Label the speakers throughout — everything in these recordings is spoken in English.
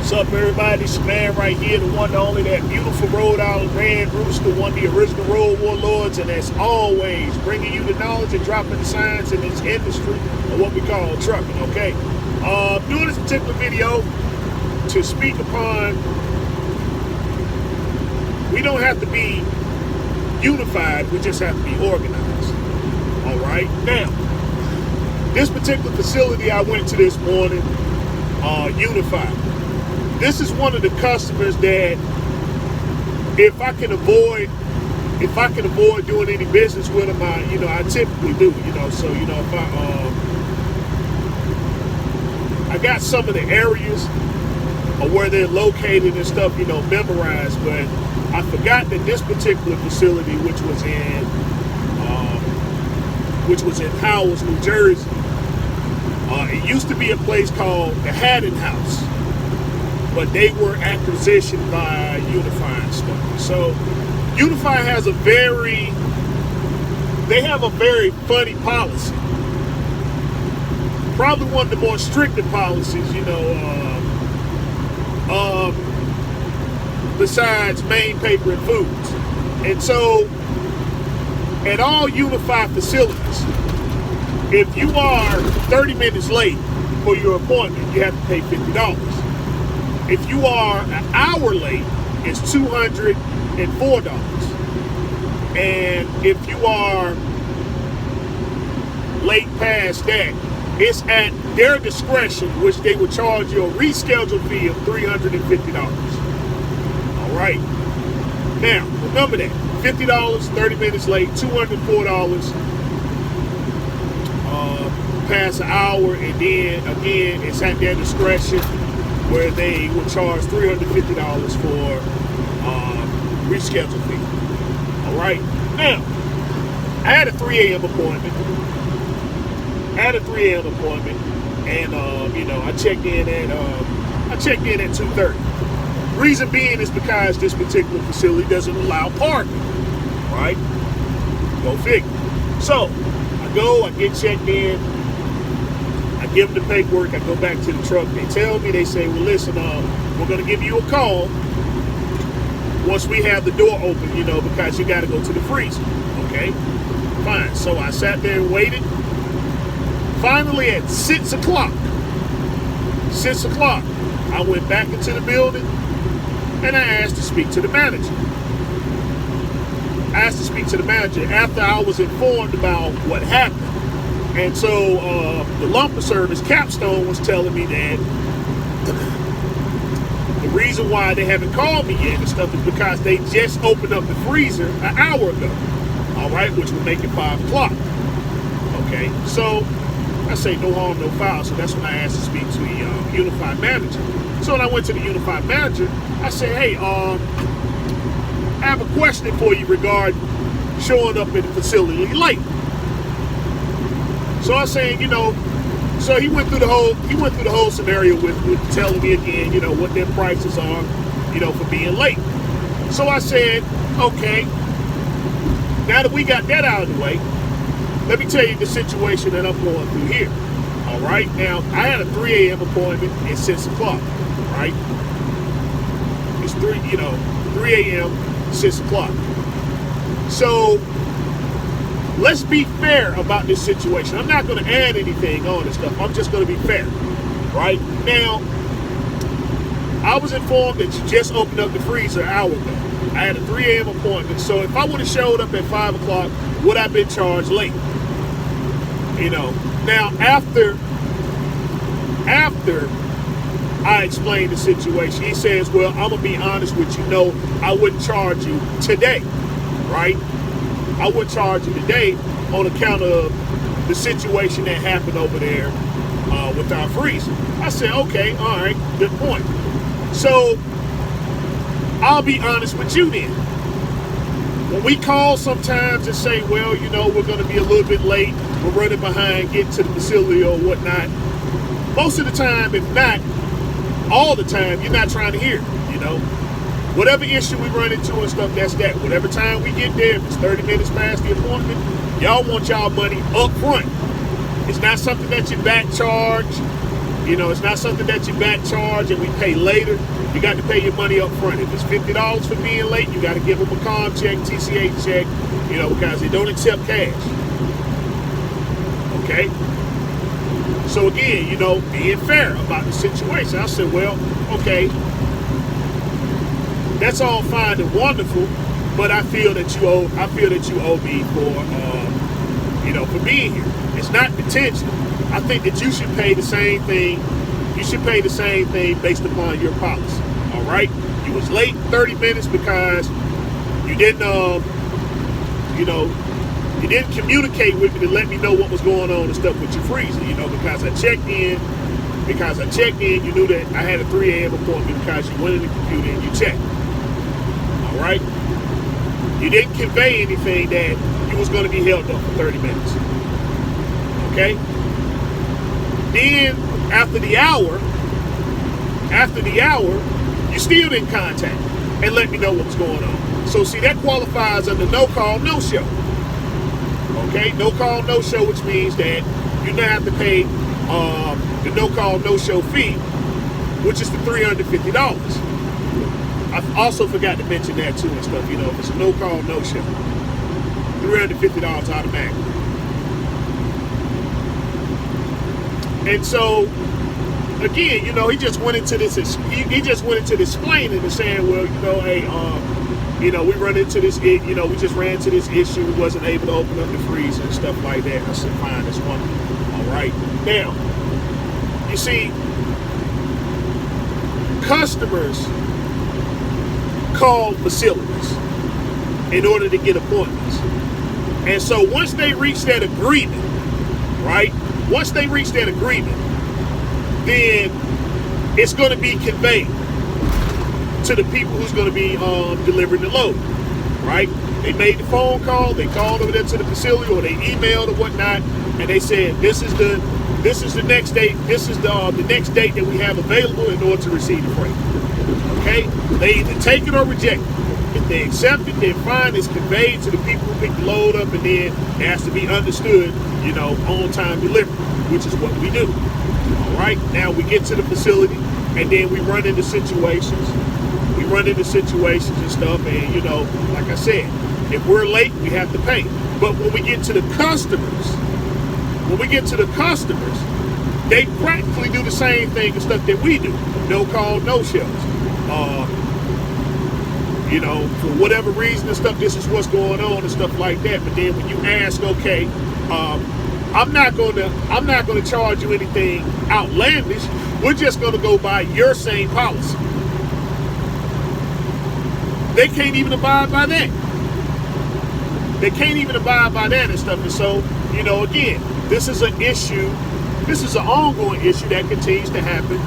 Speaker 1: What's up, everybody? It's your man right here, the one, the only, that beautiful Rhode Island Red Rooster, one of the original road warlords, and as always, bringing you the knowledge and dropping the science in this industry of what we call trucking, okay? Doing this particular video to speak upon, we don't have to be unified, we just have to be organized, all right? Now, this particular facility I went to this morning, UNFI. This is one of the customers that if I can avoid doing any business with them, I typically do, so, if I got some of the areas of where they're located and stuff, memorized, but I forgot that this particular facility, which was in Howells, New Jersey, it used to be a place called the Haddon House, but they were acquisitioned by UNFI and stuff. So UNFI has a very funny policy. Probably one of the more stricter policies, besides Main Paper and Foods. And so at all UNFI facilities, if you are 30 minutes late for your appointment, you have to pay $50. If you are an hour late, it's $204. And if you are late past that, it's at their discretion, which they will charge you a reschedule fee of $350. All right. Now, remember that. $50, 30 minutes late, $204. Past an hour, and then again, it's at their discretion, where they will charge $350 for reschedule fee. All right. Now, I had a 3 a.m. appointment. And I checked in at 2:30. Reason being is because this particular facility doesn't allow parking. Right? Go figure. So I get checked in. I give them the paperwork, I go back to the truck, they say, well, listen, we're going to give you a call once we have the door open, because you got to go to the freezer. Okay, fine. So I sat there and waited. Finally, at 6 o'clock, I went back into the building and I asked to speak to the manager. After I was informed about what happened. And so the lumber service, Capstone, was telling me that the reason why they haven't called me yet and stuff is because they just opened up the freezer an hour ago, all right, which would make it 5 o'clock. Okay, so I say no harm, no foul, so that's when I asked to speak to the UNFI manager. So when I went to the UNFI manager, I said, hey, I have a question for you regarding showing up at the facility late. So I was saying, so he went through the whole scenario with telling me again, what their prices are, for being late. So I said, okay, now that we got that out of the way, let me tell you the situation that I'm going through here. All right, now I had a 3 a.m. appointment at 6 o'clock, right? It's 3 a.m., 6 o'clock. So let's be fair about this situation. I'm not going to add anything on this stuff. I'm just going to be fair, right? Now, I was informed that you just opened up the freezer an hour ago. I had a 3 a.m. appointment, so if I would have showed up at 5 o'clock, would I have been charged late? Now, after I explained the situation, he says, well, I'm going to be honest with you, no, I wouldn't charge you today, right? I would charge you today on account of the situation that happened over there with our freezer. I said, okay, all right, good point. So I'll be honest with you then. When we call sometimes and say, well, we're going to be a little bit late, we're running behind getting to the facility or whatnot, most of the time, if not all the time, you're not trying to hear, Whatever issue we run into and stuff, that's that. Whatever time we get there, if it's 30 minutes past the appointment, y'all want y'all money up front. It's not something that you back charge You know, it's not something that you back charge and we pay later. You got to pay your money up front. If it's $50 for being late, you got to give them a com check, TCA check, you know, because they don't accept cash. Okay? So again, you know, being fair about the situation. I said, well, okay, that's all fine and wonderful, but I feel that you owe me for you know, for being here. It's not detention. I think that you should pay the same thing. You should pay the same thing based upon your policy. All right? You was late 30 minutes because you didn't, you know, you didn't communicate with me to let me know what was going on and stuff with your freezer. You know, because I checked in, you knew that I had a 3 a.m. appointment because you went in the computer and you checked. All right? You didn't convey anything that you was going to be held up for 30 minutes. Okay? Then after the hour, you still didn't contact and let me know what was going on. So see, that qualifies under no call, no show. Okay, no call, no show, which means that you now have to pay the no call, no show fee, which is the $350. I also forgot to mention that too and stuff. You know, if it's a no call, no show, $350 automatically. And so, again, you know, he just went into this. He just went into this explaining and saying, well, you know, hey, you know, we run into this. You know, we just ran into this issue. We wasn't able to open up the freezer and stuff like that. I said, fine, that's wonderful. All right. Now, you see, customers call facilities in order to get appointments, and so once they reach that agreement, right? Once they reach that agreement, then it's going to be conveyed to the people who's going to be delivering the load, right? They made the phone call, they called over there to the facility, or they emailed or whatnot, and they said, this is the next date, this is the next date that we have available in order to receive the freight. Okay? They either take it or reject it. If they accept it, then fine, it's conveyed to the people who pick the load up, and then it has to be understood, you know, on-time delivery, which is what we do. All right, now we get to the facility, and then we run into situations. We run into situations and stuff, and, you know, like I said, if we're late, we have to pay. But when we get to the customers, they practically do the same thing and stuff that we do. No call, no shows. You know, for whatever reason and stuff, this is what's going on and stuff like that. But then when you ask, okay, I'm not gonna charge you anything outlandish. We're just gonna go by your same policy. They can't even abide by that. They can't even abide by that and stuff. And so, you know, again, this is an issue. This is an ongoing issue that continues to happen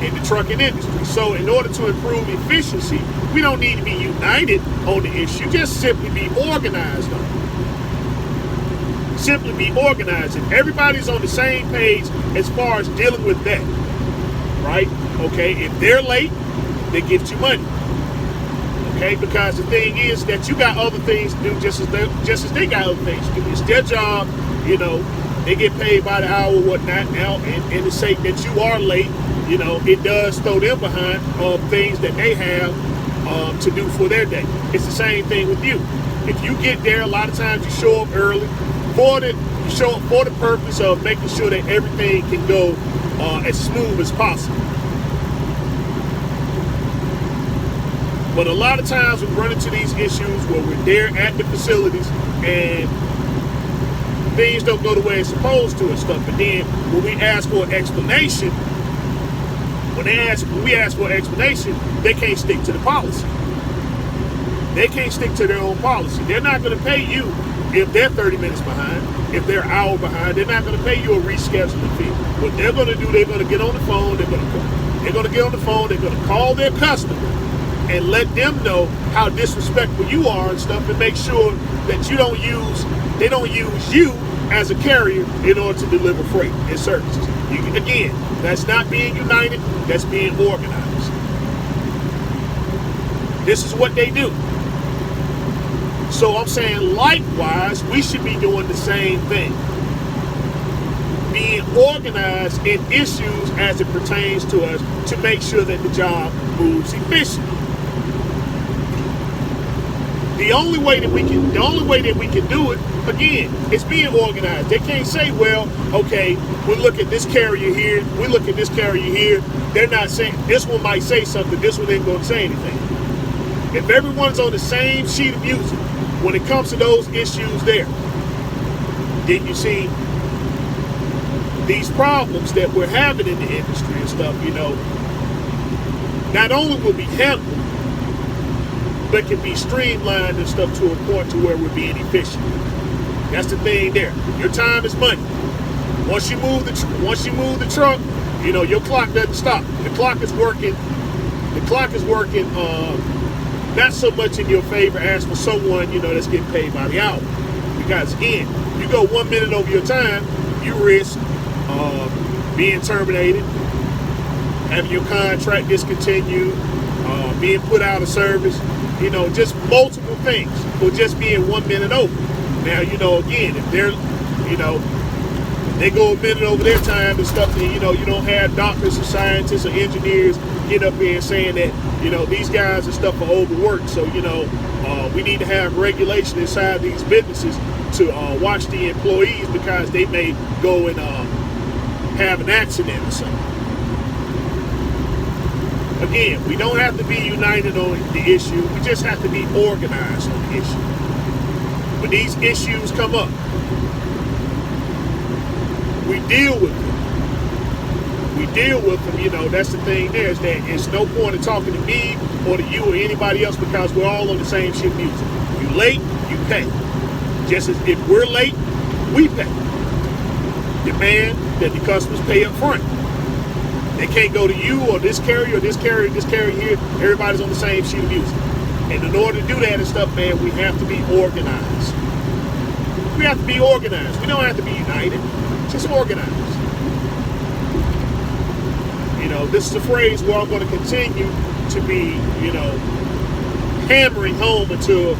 Speaker 1: in the trucking industry. So in order to improve efficiency, we don't need to be united on the issue. Just simply be organized on it. Simply be organized. And everybody's on the same page as far as dealing with that. Right? Okay? If they're late, they give you money. Okay? Because the thing is that you got other things to do just as they got other things to do. It's their job, you know, they get paid by the hour or whatnot now, and to say that you are late, you know, it does throw them behind things that they have to do for their day. It's the same thing with you. If you get there, a lot of times you show up early you show up for the purpose of making sure that everything can go as smooth as possible. But a lot of times we run into these issues where we're there at the facilities and things don't go the way it's supposed to and stuff. But then when we ask for an explanation, when we ask for an explanation, they can't stick to the policy. They can't stick to their own policy. They're not going to pay you if they're 30 minutes behind, if they're an hour behind. They're not going to pay you a rescheduling fee. What they're going to do, they're going to get on the phone. They're going to get on the phone. They're going to call their customer and let them know how disrespectful you are and stuff, and make sure that they don't use you as a carrier in order to deliver freight and services. Again, that's not being united, that's being organized. This is what they do. So I'm saying, likewise, we should be doing the same thing. being organized in issues as it pertains to us to make sure that the job moves efficiently. The only way that we can do it, again, is being organized. They can't say, well, okay, we'll look at this carrier here, we look at this carrier here. They're not saying, this one might say something, this one ain't going to say anything. If everyone's on the same sheet of music when it comes to those issues there, then you see these problems that we're having in the industry and stuff, not only will be handled, but can be streamlined and stuff to a point to where we're being efficient. That's the thing there. Your time is money. Once you move the truck, your clock doesn't stop. The clock is working. Not so much in your favor as for someone that's getting paid by the hour. Because again, you go 1 minute over your time, you risk being terminated, having your contract discontinued, being put out of service. Just multiple things for just being 1 minute over. Now, again, if they're, they go a minute over their time and stuff, and, you don't have doctors or scientists or engineers get up here and saying that, these guys and stuff are overworked. So, we need to have regulation inside these businesses to watch the employees because they may go and have an accident or something. Again, we don't have to be united on the issue. We just have to be organized on the issue. When these issues come up, we deal with them. That's the thing there, is that it's no point in talking to me or to you or anybody else because we're all on the same shit music. You late, you pay. Just as if we're late, we pay. Demand that the customers pay up front. They can't go to you or this carrier or this carrier here. Everybody's on the same sheet of music. And in order to do that and stuff, man, we have to be organized. We have to be organized. We don't have to be united. Just organized. This is a phrase where I'm going to continue to be, hammering home until,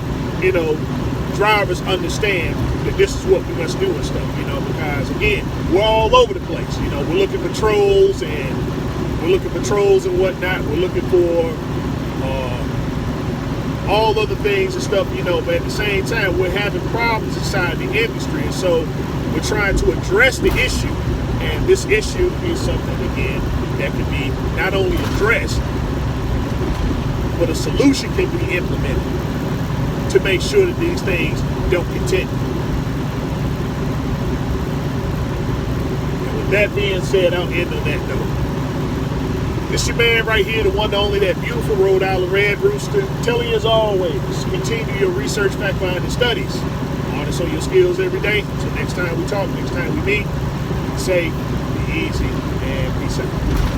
Speaker 1: drivers understand that this is what we must do and stuff, because again, we're all over the place. We're looking for trolls and whatnot. We're looking for all other things and stuff, but at the same time, we're having problems inside the industry. And so we're trying to address the issue. And this issue is something, again, that can be not only addressed, but a solution can be implemented to make sure that these things don't continue. And with that being said, I'll end on that note. This your man right here, the one, the only, that beautiful Rhode Island Red Rooster, telling you as always, continue your research, fact-finding studies. Harness on your skills every day. Until next time we talk, next time we meet, be safe, be easy, and peace out.